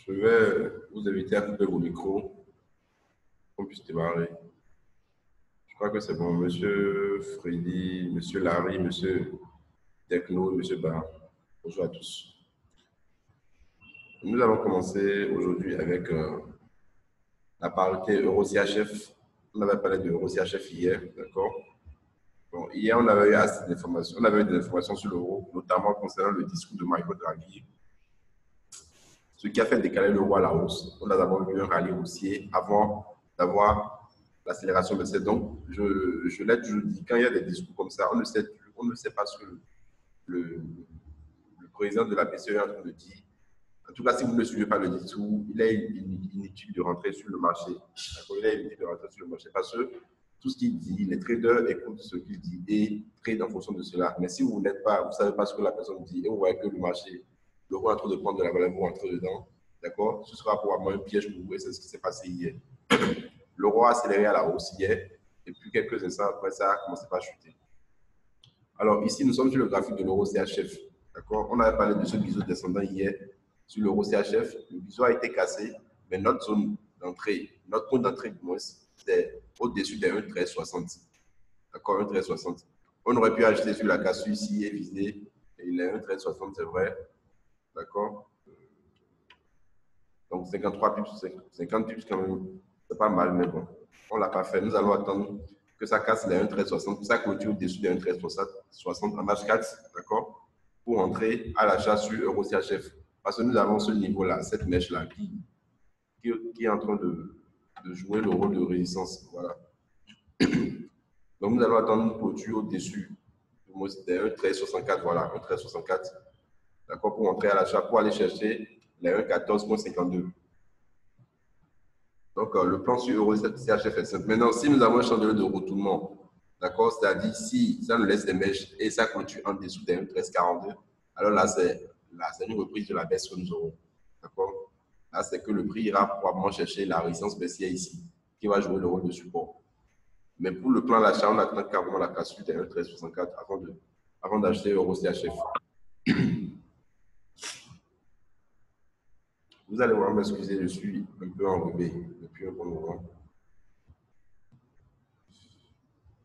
Je vais vous inviter à couper vos micros pour qu'on puisse démarrer. Je crois que c'est bon. Monsieur Freddy, Monsieur Larry, Monsieur Techno, Monsieur Bar. Bonjour à tous. Nous allons commencer aujourd'hui avec la parité Euro-CHF. On avait parlé de Euro-CHF hier, d'accord? Bon, hier, on avait eu assez d'informations. On avait eu des informations sur l'euro, notamment concernant le discours de Mario Draghi, ce qui a fait décaler l'euro à la hausse. On a d'abord eu un rallye haussier avant d'avoir l'accélération de cette. Donc, je l'ai toujours dit, quand il y a des discours comme ça, on ne sait pas ce que le président de la BCE est en train de dire. En tout cas, si vous ne suivez pas le discours, il est inutile de rentrer sur le marché. Il est inutile de rentrer sur le marché parce que tout ce qu'il dit, les traders écoutent ce qu'il dit et tradent en fonction de cela. Mais si vous n'êtes pas, vous ne savez pas ce que la personne dit et vous voyez que le marché, l'euro est en train de prendre de la valeur, vous rentrez dedans, d'accord? Ce sera probablement un piège pour vous et c'est ce qui s'est passé hier. L'euro a accéléré à la hausse hier et puis quelques instants après, ça a commencé à chuter. Alors ici, nous sommes sur le graphique de l'euro CHF, d'accord? On avait parlé de ce biseau descendant hier sur l'euro CHF. Le biseau a été cassé, mais notre zone d'entrée, notre point d'entrée du moins, c'est au-dessus des 1,1360. D'accord, 1,1360. On aurait pu acheter sur la cassure ici et viser les 1,1360, c'est vrai. D'accord. Donc 53 pips, 50 pips quand même, c'est pas mal, mais bon, on ne l'a pas fait. Nous allons attendre que ça casse les 1,1360, que ça clôture au-dessus des 1,1360 en H4, d'accord, pour entrer à l'achat sur EuroCHF. Parce que nous avons ce niveau-là, cette mèche-là, qui est en train de jouer le rôle de résistance. Voilà. Donc, nous allons attendre une clôture au-dessus des 1,1364, voilà, 1,1364, d'accord, pour entrer à l'achat, pour aller chercher les 1,1452. Donc, le plan sur EuroCHF est simple. Maintenant, si nous avons un chandelier de retournement, d'accord, c'est-à-dire si ça nous laisse des mèches et ça clôture en dessous des 1,1342, alors là, c'est une reprise de la baisse que nous aurons. D'accord? Là, c'est que le prix ira probablement chercher la résistance baissière ici, qui va jouer le rôle de support. Mais pour le plan d'achat, on attend carrément la cassure des 1,1364 avant d'acheter EuroCHF. Vous allez vraiment m'excuser, je suis un peu enrhumé depuis un bon moment.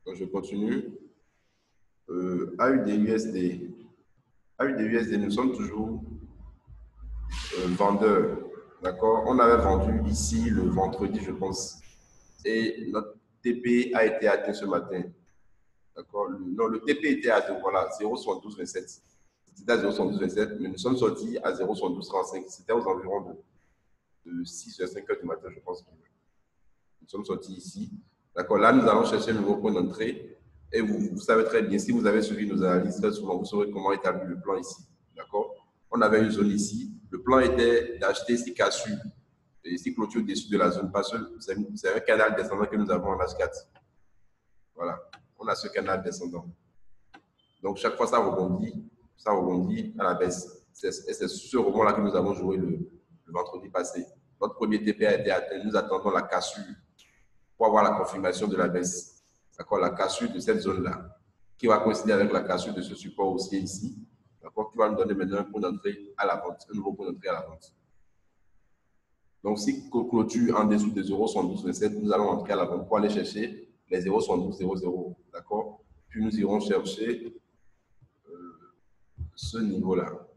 Donc, je continue. AUD-USD. AUD-USD, nous sommes toujours vendeurs. D'accord? On avait vendu ici le vendredi, je pense. Et notre TP a été atteint ce matin. D'accord? Non, le TP était à 0, voilà, 0,7227. C'était à 0,7227, mais nous sommes sortis à 0,7235. C'était aux environs de 6 h 5 h du matin, je pense. Nous sommes sortis ici. D'accord? Là, nous allons chercher le nouveau point d'entrée. Et vous savez très bien, si vous avez suivi nos analyses, très souvent, vous saurez comment établir le plan ici. D'accord? On avait une zone ici. Le plan était d'acheter ces cassures et ces clôtures au-dessus de la zone, parce que c'est un canal descendant que nous avons en H4. Voilà. On a ce canal descendant. Donc, chaque fois, ça rebondit à la baisse. Et c'est ce rebond-là que nous avons joué le vendredi passé. Notre premier TP a été atteint. Nous attendons la cassure pour avoir la confirmation de la baisse. D'accord, la cassure de cette zone-là, qui va coïncider avec la cassure de ce support haussier ici, d'accord, qui va nous donner maintenant un point d'entrée à la vente, un nouveau point d'entrée à la vente. Donc, si clôture en dessous de 0,7227, nous allons entrer à la vente pour aller chercher les 0,7200, d'accord? Puis nous irons chercher ce niveau-là,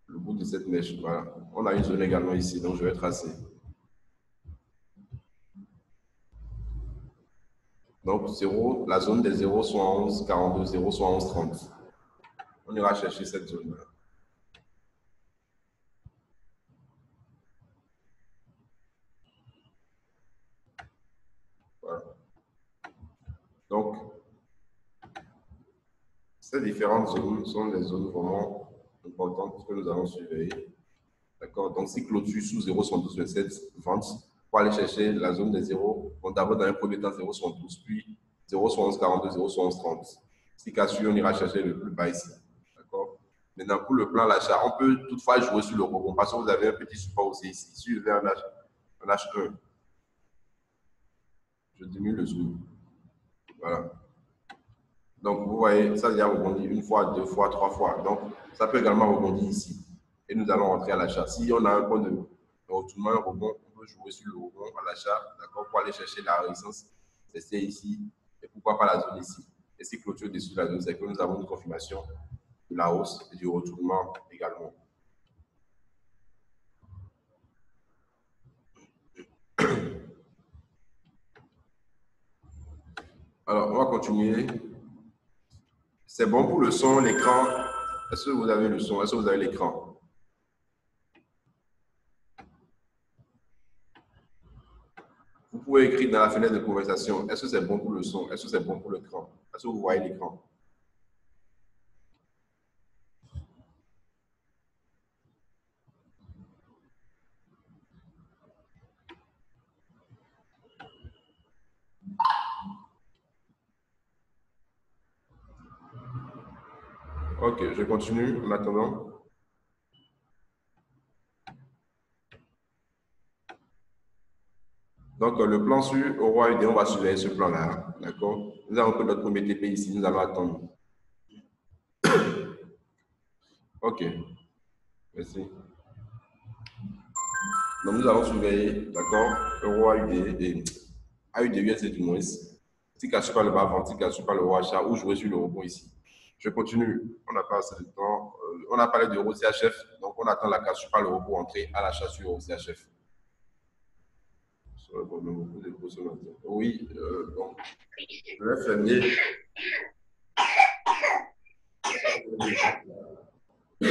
le bout de cette mèche. Voilà. On a une zone également ici, donc je vais tracer. Donc, la zone des 0,7142, 0,7130. On ira chercher cette zone-là. Voilà. Donc, ces différentes zones sont des zones vraiment importantes que nous allons surveiller. D'accord? Donc, si clôture sous 0,7227, vente, pour aller chercher la zone des 0, bon, d'abord dans un premier temps 0,72, puis 0,7142, 0,7130. Si cassure, on ira chercher le plus bas ici. D'accord? Maintenant, pour le plan l'achat, on peut toutefois jouer sur le rebond parce que vous avez un petit support aussi ici. Si je vais en H1, je diminue le zoom. Voilà. Donc, vous voyez, ça a déjà rebondi une fois, deux fois, trois fois. Donc, ça peut également rebondir ici. et nous allons rentrer à l'achat. Si on a un point de retournement, un rebond, on peut jouer sur le rebond à l'achat, d'accord, pour aller chercher la résistance. C'est ici, et pourquoi pas la zone ici. Et si clôture dessus la zone, c'est que nous avons une confirmation de la hausse et du retournement également. Alors, on va continuer. C'est bon pour le son, l'écran. Est-ce que vous avez le son? Est-ce que vous avez l'écran? Vous pouvez écrire dans la fenêtre de conversation. Est-ce que c'est bon pour le son? Est-ce que c'est bon pour l'écran? Est-ce que vous voyez l'écran? Ok, je continue en attendant. Donc, le plan sur Euro UD, on va surveiller ce plan-là. D'accord? Nous avons que notre premier TP ici, nous allons attendre. Ok, merci. Donc, nous allons surveiller, d'accord, Euro AUD et AUD USD du moins. Si cache pas le bas avant, si cache pas le roi achat ou jouer sur le rebond ici. Je continue. On n'a pas assez de temps. On a parlé de Euro CHF, donc on attend la cache pas le rebond entrer à l'achat sur Euro CHF. Oui, bon. Je vais fermer. Vous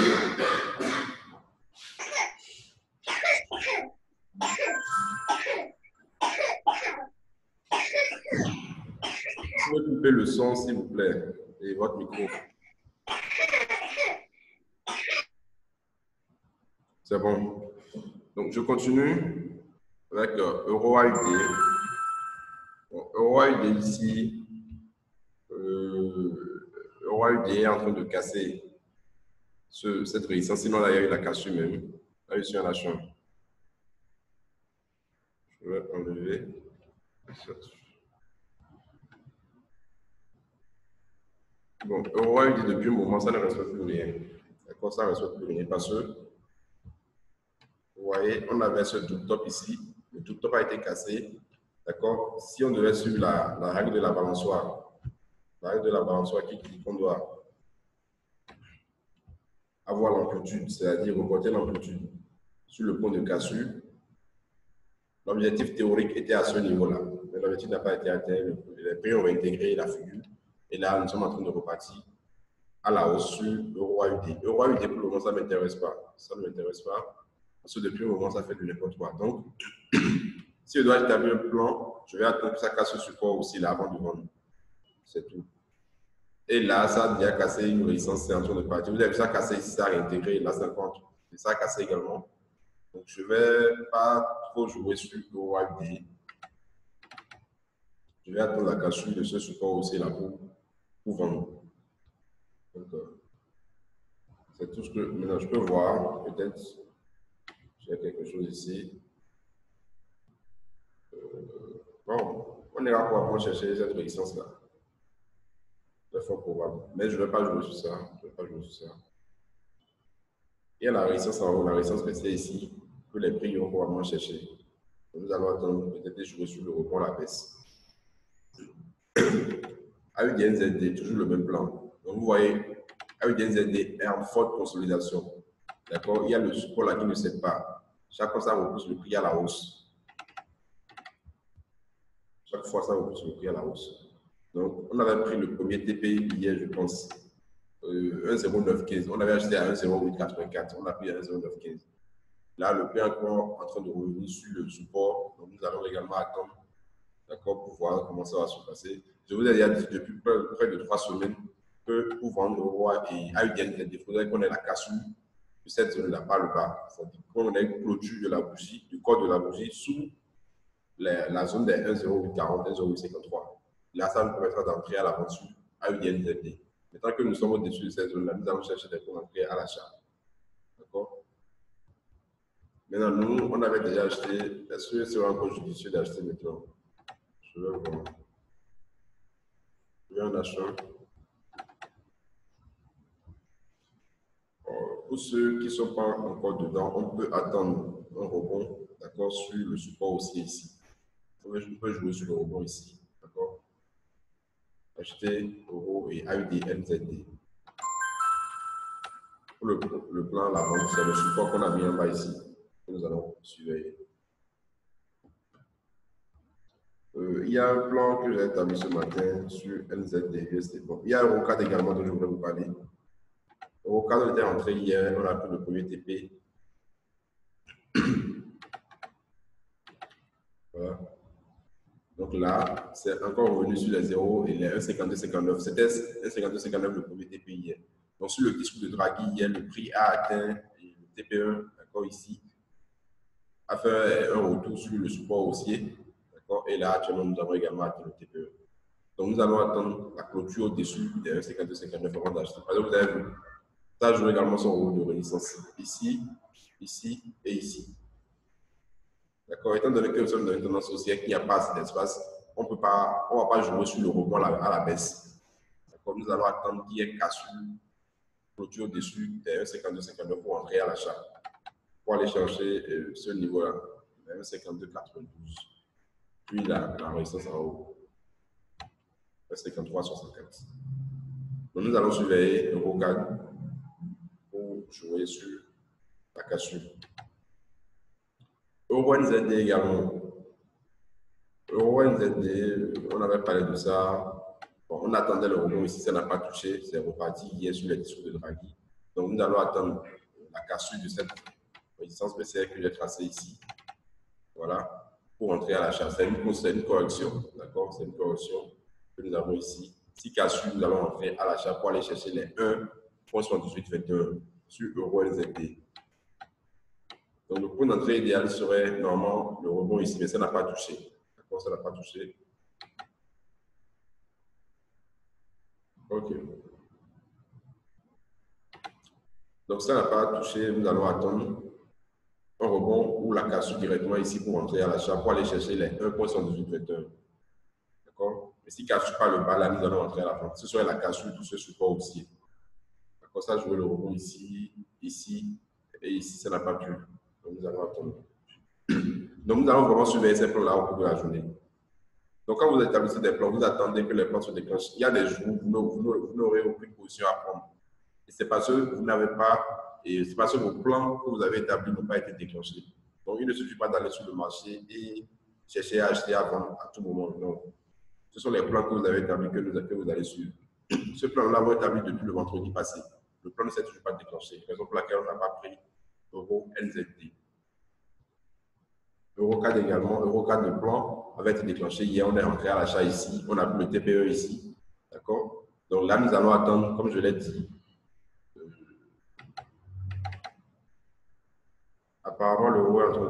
pouvez couper le son, s'il vous plaît, et votre micro. C'est bon. Donc, je continue avec Euro AUD. Bon, Euro AUD ici, Euro AUD est en train de casser cette résistance. Sinon, là, il y a eu la cassure même. Là, je suis en achat. Je vais enlever. Bon, Euro AUD depuis un moment, ça ne respecte plus rien. D'accord, ça ne respecte plus rien parce que, vous voyez, on avait ce double top ici. Le double top a été cassé. D'accord? Si on devait suivre la règle de la balançoire, qui dit qu'on doit avoir l'amplitude, c'est-à-dire reporter l'amplitude sur le point de cassure, l'objectif théorique était à ce niveau-là. Mais l'objectif n'a pas été atteint. Les prix ont intégré la figure. Et là, nous sommes en train de repartir à la hausse sur l'euro AUD. Euro AUD, pour le moment, ça ne m'intéresse pas. Ça ne m'intéresse pas. Parce que depuis un moment, ça fait de n'importe quoi. Donc, si je dois établir un plan, je vais attendre que ça casse ce support aussi là avant de vendre. C'est tout. Et là, ça a déjà cassé une résistance, c'est en train de partir. Vous avez vu ça casser ici, ça a réintégré, là, ça compte. Et ça a cassé également. Donc, je ne vais pas trop jouer sur l'euro AUD. Je vais attendre la cassure de ce support aussi là pour vendre. Donc, c'est tout ce que maintenant je peux voir. Peut-être j'ai quelque chose ici. Bon, on ira probablement chercher cette résistance-là. C'est fort probable. Mais je ne vais pas jouer sur ça. Je ne vais pas jouer sur ça. Il y a la résistance en haut, la résistance restée ici, que les prix vont probablement chercher. Donc, nous allons attendre peut-être jouer sur le rebond à la baisse. AUDNZD, toujours le même plan. Donc, vous voyez, AUDNZD est en forte consolidation. D'accord? Il y a le support là qui ne cède pas. Chaque fois, ça repousse le prix à la hausse. Chaque fois, ça repousse le prix à la hausse. Donc, on avait pris le premier TP hier, je pense, 1,0915. On avait acheté à 1,0884. On a pris à 1,0915. Là, le prix est encore en train de revenir sur le support. Donc, nous allons également attendre, d'accord, pour voir comment ça va se passer. Je vous ai déjà dit depuis près de 3 semaines que pour vendre le roi et AUDN, il faudrait qu'on ait la cassure de cette zone-là, par le bas. C'est-à-dire qu'on ait une clôture de la bougie, du corps de la bougie, sous la zone des 1,0840, 1,0853. Là, ça nous permettra d'entrer à l'aventure AUDN-ZD. Mais tant que nous sommes au-dessus de cette zone-là, nous allons chercher des points d'entrée à l'achat. D'accord? Maintenant, nous, on avait déjà acheté. Est-ce que c'est encore judicieux d'acheter maintenant? Je vais voir. Je vais en acheter. ceux qui ne sont pas encore dedans, on peut attendre un rebond, d'accord, sur le support aussi ici. On peut jouer sur le rebond ici, d'accord. Acheter euro et AUD, NZD. Pour le plan, la vente, c'est le support qu'on a mis en bas ici, que nous allons surveiller. Il y a un plan que j'ai établi ce matin sur NZD, USD. Bon, il y a Eurocad également dont je voudrais vous parler. Eurocad, on était rentré hier, on a pris le premier TP. Voilà. Donc là, c'est encore revenu sur les 0 et les 1,52,59. C'était 1,52,59 le premier TP hier. Donc sur le discours de Draghi hier, le prix a atteint le TP1, d'accord, ici, a fait un retour sur le support haussier. Et là, actuellement, nous avons également atteint le TPE. Donc, nous allons attendre la clôture au-dessus des 1,52,59 avant d'acheter. Par exemple, vous avez vu, ça joue également son rôle de résistance ici, ici et ici. D'accord. Étant donné que nous sommes dans une tendance haussière qu'il n'y a pas assez d'espace, on ne va pas jouer sur le rebond à la baisse. D'accord. Nous allons attendre qu'il y ait cassure, clôture au-dessus des 1,52,59 pour entrer à l'achat. Pour aller chercher ce niveau-là, 1,52,92. Puis la résistance en haut, 53,64. Donc nous allons surveiller Eurocad pour jouer sur la cassure. EURNZD également. EURNZD, on avait parlé de ça. Bon, on attendait le rebond ici, ça n'a pas touché. C'est reparti hier sur les discours de Draghi. Donc nous allons attendre la cassure de cette résistance baissière que j'ai tracée ici. Voilà. Pour entrer à l'achat. C'est une correction. D'accord? C'est une correction que nous avons ici. Si cassure, nous allons entrer à l'achat pour aller chercher les 1,7821 sur EURNZD. Donc, le point d'entrée idéal serait normalement le rebond ici, mais ça n'a pas touché. D'accord? Ça n'a pas touché. OK. Donc, ça n'a pas touché. Nous allons attendre un rebond ou la cassure directement ici pour entrer à l'achat pour aller chercher les 1,7821. D'accord? Mais si cassure pas le bas, là, nous allons entrer à la vente. Ce serait la cassure de ce support haussier. D'accord? Ça, jouer le rebond ici, ici et ici, ça n'a pas pu. Donc, nous allons attendre. Donc, nous allons vraiment surveiller ces plans-là au cours de la journée. Donc, quand vous établissez des plans, vous attendez que les plans se déclenchent. Il y a des jours où vous n'aurez aucune position à prendre. Et c'est parce que vous n'avez pas, et c'est parce que vos plans que vous avez établis n'ont pas été déclenchés. Donc, il ne suffit pas d'aller sur le marché et chercher à acheter à vendre à tout moment. Non. Ce sont les plans que vous avez établis que vous allez suivre. Ce plan-là, vous établi depuis le vendredi passé. Le plan ne s'est toujours pas déclenché. Raison pour laquelle on n'a pas pris Euro NZD. Eurocad également, Eurocad de plan avait été déclenché hier. On est rentré à l'achat ici. On a pris le TPE ici. D'accord? Donc là, nous allons attendre, comme je l'ai dit. Apparemment, l'euro est en train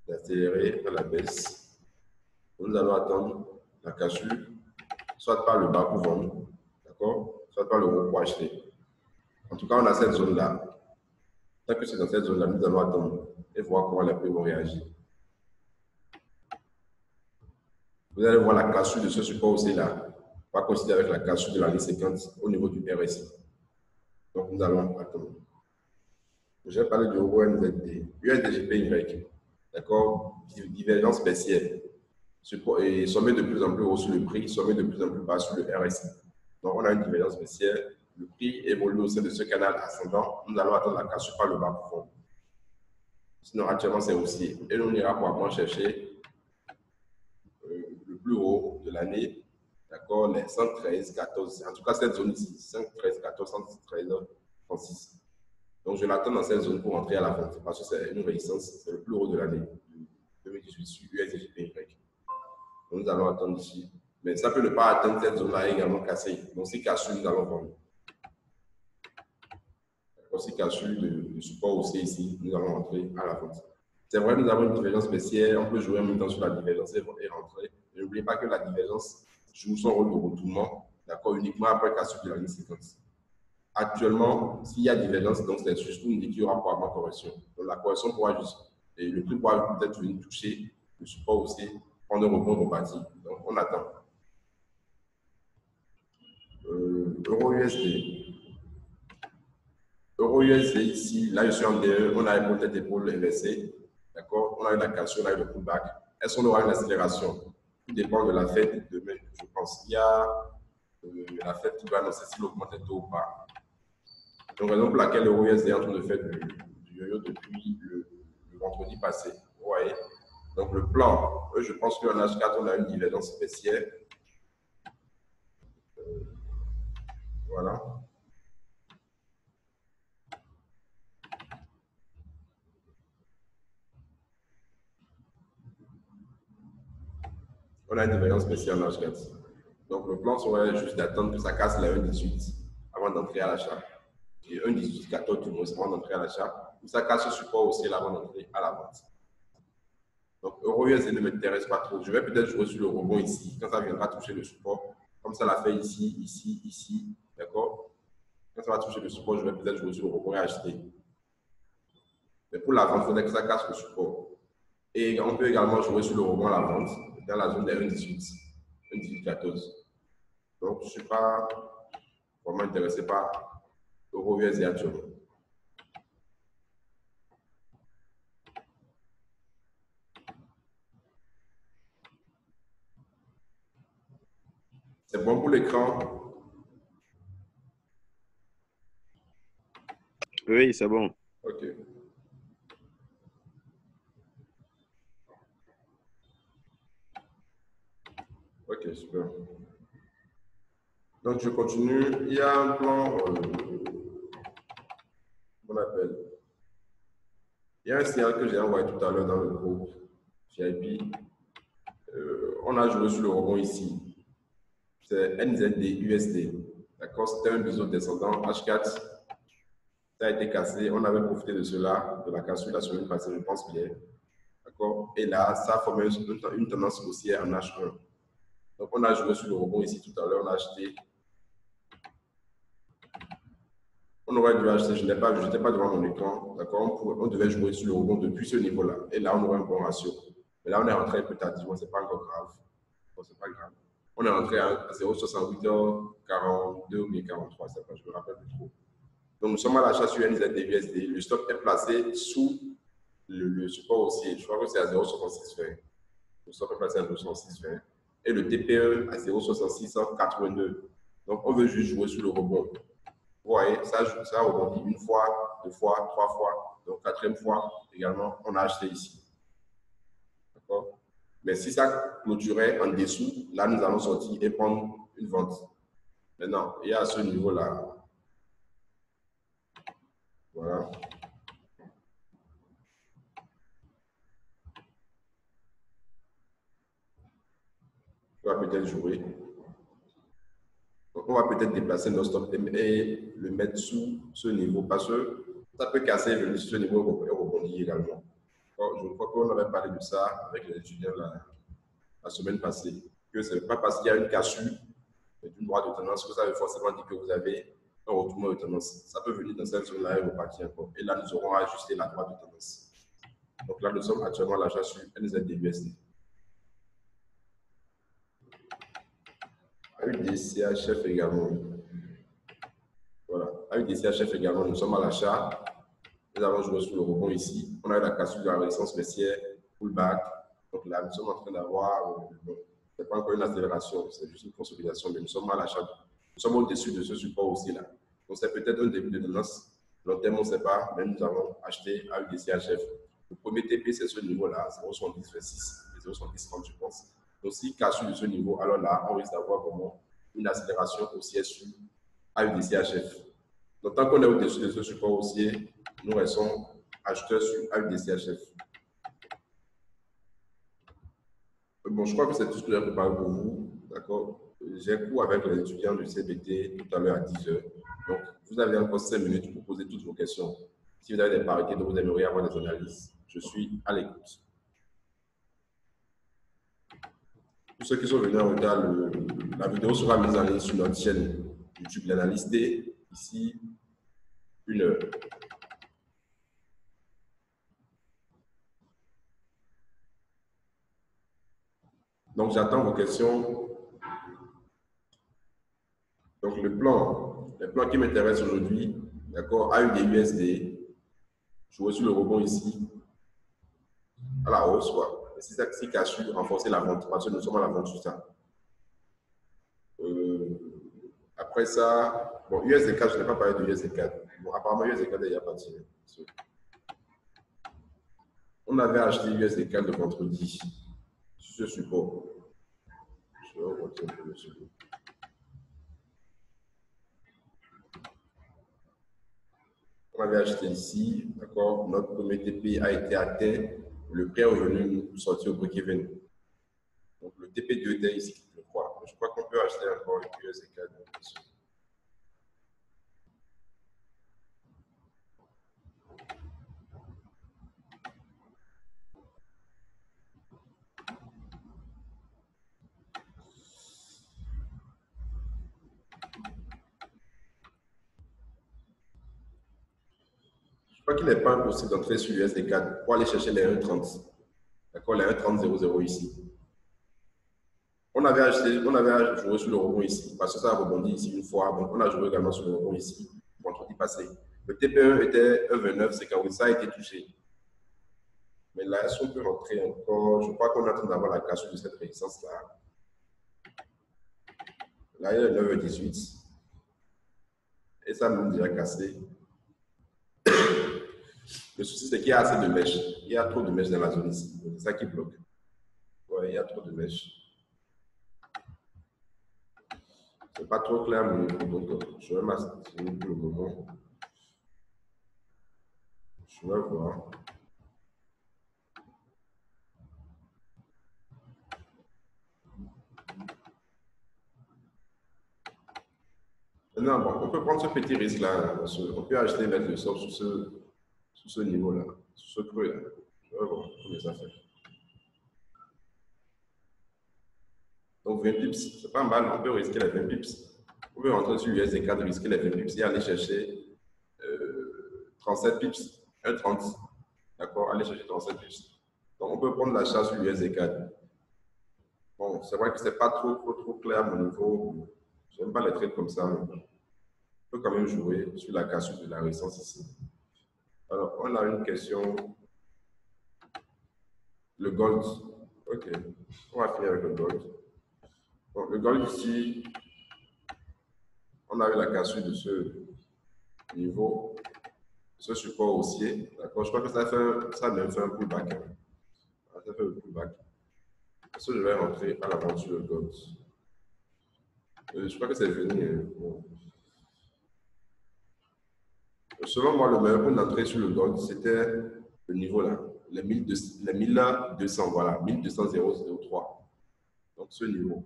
d'accélérer à la baisse. Nous allons attendre la cassure, soit par le bas pour vendre, d'accord? Soit par le haut pour acheter. En tout cas, on a cette zone-là. Tant que c'est dans cette zone-là, nous allons attendre et voir comment les prix vont réagir. Vous allez voir la cassure de ce support aussi-là. On va considérer avec la cassure de la ligne 50 au niveau du RSI. Donc, nous allons attendre. J'ai parlé de EURNZD, USDJPY, d'accord, divergence baissière, et sommet de plus en plus haut sur le prix, sommet de plus en plus bas sur le RSI. Donc, on a une divergence baissière, le prix évolue au sein de ce canal ascendant, nous allons attendre la cassure par le bas profond. Sinon, actuellement, c'est haussier. Et on ira probablement chercher le plus haut de l'année, d'accord, les 113, 14, en tout cas cette zone ici, 113, 14, 113, 36. Donc, je l'attends dans cette zone pour entrer à la vente parce que c'est une résistance, c'est le plus haut de l'année 2018 sur USDJPY. Donc, nous allons attendre ici. Mais ça peut ne pas atteindre cette zone-là également cassée. Donc, si cassure, nous allons vendre. Si cassure le support aussi ici, nous allons entrer à la vente. C'est vrai, nous avons une divergence baissière. On peut jouer en même temps sur la divergence et rentrer. N'oubliez pas que la divergence joue son rôle de retournement, d'accord, uniquement après cassure de la ligne 50. Actuellement, s'il y a divergence, donc c'est juste une qu'il y aura probablement correction. Donc la correction pourra juste, et le prix pourra peut-être venir toucher le support aussi, prendre un rebond reparti. Donc on attend. Euro USD. Euro USD ici, là je suis en D1, on a une tête d'épaule inversée, d'accord? On a eu la cassure, on a eu le pullback. Est-ce qu'on aura une accélération? Tout dépend de la fête de demain, je pense. Il y a la fête qui va annoncer s'il augmente tôt ou pas. Donc, raison pour laquelle l'euro USD est en train de faire du yo-yo depuis le vendredi passé. Vous voyez? Donc, le plan, je pense qu'en H4, on a une divergence baissière. Voilà. On a une divergence baissière en H4. Donc, le plan serait juste d'attendre que ça casse la 1,18 avant d'entrer à l'achat. Et 1,1814 du moins avant d'entrer à l'achat. Ou ça casse ce support aussi avant d'entrer à la vente. Donc, euro USD ne m'intéresse pas trop. Je vais peut-être jouer sur le rebond ici, quand ça viendra toucher le support. Comme ça l'a fait ici, ici, ici. D'accord? Quand ça va toucher le support, je vais peut-être jouer sur le rebond et acheter. Mais pour la vente, il faudrait que ça casse le support. Et on peut également jouer sur le rebond à la vente, dans la zone des 1,18, 1,1814. Donc, je ne suis pas vraiment intéressé par euro USD actuellement. C'est bon pour l'écran? Oui, c'est bon. OK. OK, super. Donc, je continue. Il y a un plan, qu'on appelle. Il y a un signal que j'ai envoyé tout à l'heure dans le groupe VIP. On a joué sur le rebond ici. C'est NZD USD. D'accord? C'était un biseau descendant H4. Ça a été cassé. On avait profité de cela, de la cassure la semaine passée, je pense bien. D'accord? Et là, ça a formé une tendance haussière en H1. Donc, on a joué sur le rebond ici tout à l'heure. On a acheté. On aurait dû acheter, je n'étais pas devant mon écran, d'accord? On devait jouer sur le rebond depuis ce niveau-là. Et là, on aurait un bon ratio. Mais là, on est rentré un peu tardivement, ce n'est pas encore grave. Bon, c'est pas grave. On est rentré à 0,6842 ou 43, je ne me rappelle plus trop. Donc, nous sommes à l'achat sur NZD-USD. Le stop est placé sous le support haussier. Je crois que c'est à 0,6620. Le stop est placé à 0,6620. Et le TPE à 0,6682. Donc, on veut juste jouer sur le rebond. Vous voyez, ça rebondit une fois, deux fois, trois fois. Donc, quatrième fois, également, on a acheté ici. D'accord? Mais si ça clôturait en dessous, là, nous allons sortir et prendre une vente. Maintenant, il y a à ce niveau-là. Voilà. On va peut-être jouer. Donc, on va peut-être déplacer notre stop et le mettre sous ce niveau parce que ça peut casser ce niveau et rebondir également. Je crois qu'on avait parlé de ça avec les étudiants la semaine passée. Que ce n'est pas parce qu'il y a une cassure d'une droite de tendance que ça veut forcément dire que vous avez un retournement de tendance. Ça peut venir dans cette zone-là et repartir encore. Et là, nous aurons ajusté la droite de tendance. Donc là, nous sommes actuellement à l'achat sur NZD-USD. AUD-CHF également. Voilà. AUD-CHF également, nous sommes à l'achat. Nous avons joué sur le rebond ici. On a eu la cassure de la résistance baissière, pullback. Donc là, nous sommes en train d'avoir, ce n'est pas encore une accélération, c'est juste une consolidation, mais nous sommes à l'achat. Nous sommes au-dessus de ce support aussi là. Donc c'est peut-être un début de tendance. Long terme, on ne sait pas, mais nous avons acheté AUD-CHF. Le premier TP, c'est ce niveau-là, 0,7026, 0,7030, je pense. Donc s'il casse de ce niveau, alors là, on risque d'avoir vraiment une accélération haussière sur AUD-CHF. Donc tant qu'on est au-dessus de ce support haussier, nous restons acheteurs sur AUD-CHF. Bon, je crois que c'est tout ce que j'ai préparé pour vous. D'accord? J'ai cours avec les étudiants du CBT tout à l'heure à 10h. Donc, vous avez encore 5 minutes pour poser toutes vos questions. Si vous avez des parités dont vous aimeriez avoir des analyses, je suis à l'écoute. Pour ceux qui sont venus en retard, la vidéo sera mise en ligne sur notre chaîne YouTube L'Analyse D ici 1 heure. Donc, j'attends vos questions. Donc, les plans qui m'intéressent aujourd'hui, d'accord, AUD-USD, jouer sur le rebond ici, à la hausse, quoi. C'est ça qui a su renforcer la vente, parce que nous sommes à la vente sur ça. Après ça, bon, USD4, je n'ai pas parlé de USD4. Bon, apparemment, USD4 est déjà parti. On avait acheté USD4 le vendredi sur ce support. Je vais remonter un peu le support. On avait acheté ici, d'accord, notre premier TP a été atteint, le prix est revenu nous sortir au break-even. Donc le TP2 était ici, je crois. Je crois qu'on peut acheter encore une USD4. Je crois qu'il n'est pas impossible d'entrer sur USD4 pour aller chercher les 1,30. D'accord, les 1,3000 ici. On avait joué sur le rebond ici, parce que ça a rebondi ici une fois. Donc, on a joué également sur le rebond ici, vendredi passé. Le TP1 était 1,29, c'est quand ça a été touché. Mais là, est-ce qu'on peut rentrer encore? Je crois qu'on est en train d'avoir la cassure de cette résistance-là. Là, il y a 9,18. Et ça nous déjà cassé. Le souci, c'est qu'il y a assez de mèches. Il y a trop de mèches dans la zone ici. C'est ça qui bloque. Ouais, il y a trop de mèches. C'est pas trop clair, mon niveau. Donc, je vais m'assurer pour le moment. Je vais voir. Non, bon, on peut prendre ce petit risque-là. On peut acheter mettre le sort sur ce niveau-là, sur ce creux-là. Je vais voir pour les affaires. Donc, 20 pips, c'est pas mal. On peut risquer les 20 pips. On peut rentrer sur USD4, risquer les 20 pips et aller chercher 37 pips, 1,30. D'accord, aller chercher 37 pips. Donc, on peut prendre l'achat sur USD4. Bon, c'est vrai que c'est pas trop clair à mon niveau. J'aime pas les trades comme ça. Mais on peut quand même jouer sur la cassure de la résistance ici. Alors, on a une question. Le gold. OK. On va finir avec le gold. Bon, le gold ici, on a eu la cassure de ce niveau, ce support haussier. D'accord. Je crois que ça a même fait un pullback. Ça fait un pullback. Est-ce que je vais rentrer à l'avant sur le gold? Je crois que c'est venu. Bon. Selon moi, le meilleur point d'entrée sur le gold, c'était le niveau là, les 1200, voilà, 1200,003. Donc ce niveau,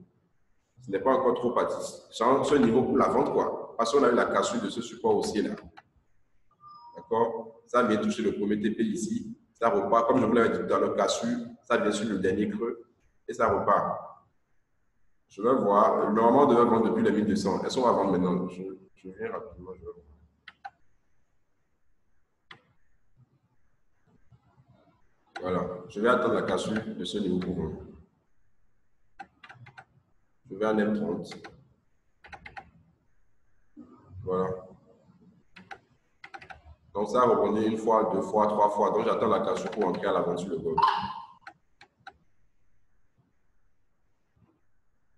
ce n'est pas encore trop parti. Ce niveau pour la vente, quoi. Parce qu'on a eu la cassure de ce support haussier là. D'accord? Ça vient toucher le premier TP ici. Ça repart, comme je vous l'avais dit dans le cassure, ça vient sur le dernier creux et ça repart. Je vais voir. Normalement, on devait vendre depuis les 1200. Est-ce qu'on va vendre maintenant? Je viens rapidement. Je vais voir. Voilà. Je vais attendre la cassure de ce niveau pour vendre. Je vais en M30. Voilà. Donc ça a rebondi une fois, deux fois, trois fois. Donc j'attends la cassure pour entrer à l'avant sur le gold.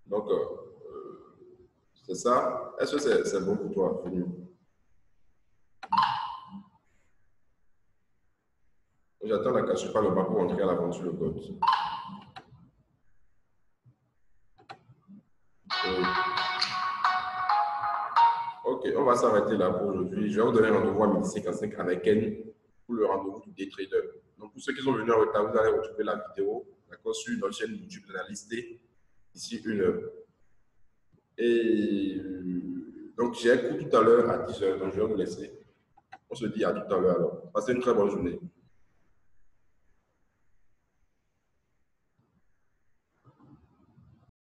Donc c'est ça. Est-ce que c'est bon pour toi, Fini? J'attends la cassure par le bas pour entrer à l'avant sur le gold. Ok, on va s'arrêter là pour aujourd'hui. Je vais vous donner rendez-vous à 12h55 avec Ken pour le rendez-vous du day trader. Donc, pour ceux qui sont venus en retard, vous allez retrouver la vidéo sur notre chaîne YouTube de l'analyste d'ici 1 heure. Et donc, j'ai un coup tout à l'heure à 10h, donc je vais vous laisser. On se dit à tout à l'heure alors. Passez une très bonne journée.